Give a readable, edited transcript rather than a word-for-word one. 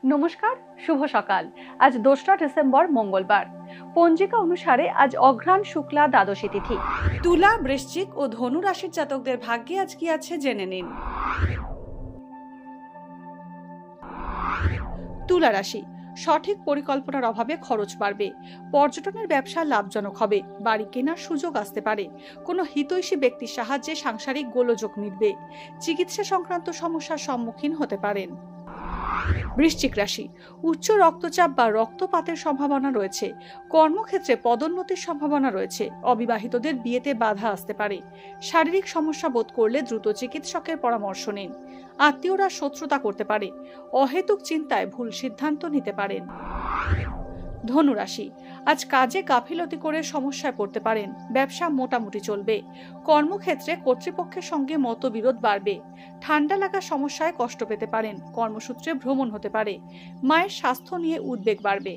নমস্কার, শুভ সকাল। আজ 2রা ডিসেম্বর মঙ্গলবার। পঞ্জিকা অনুসারে আজ অঘ্রাণ শুক্লা দ্বাদশী তিথি। তুলা, বৃশ্চিক ও ধনু রাশির জাতকদের ভাগ্যে আজ কি আছে জেনে নিন। তুলা রাশি, সঠিক পরিকল্পনার অভাবে খরচ বাড়বে। পর্যটনের ব্যবসা লাভজনক হবে। বাড়ি কেনার সুযোগ আসতে পারে। কোনো হিতৈষী ব্যক্তির সাহায্যে সাংসারিক গোলযোগ মিটবে। চিকিৎসা সংক্রান্ত সমস্যার সম্মুখীন হতে পারেন। বৃশ্চিক রাশি, উচ্চ রক্তচাপ বা রক্তপাতের সম্ভাবনা রয়েছে। কর্মক্ষেত্রে পদোন্নতির সম্ভাবনা রয়েছে। অবিবাহিতদের বিয়েতে বাধা আসতে পারে। শারীরিক সমস্যা বোধ করলে দ্রুত চিকিৎসকের পরামর্শ নিন। আত্মীয়রা শত্রুতা করতে পারে। অহেতুক চিন্তায় ভুল সিদ্ধান্ত নিতে পারেন। ধনু রাশি, আজ কাজে গাফিলতি করে সমস্যায় পড়তে পারেন। ব্যবসা মোটামুটি চলবে। কর্মক্ষেত্রে কর্তৃপক্ষের সঙ্গে মতবিরোধ বাড়বে। ঠান্ডা লাগা সমস্যায় কষ্ট পেতে পারেন। কর্মসূত্রে ভ্রমণ হতে পারে। মায়ের স্বাস্থ্য নিয়ে উদ্বেগ বাড়বে।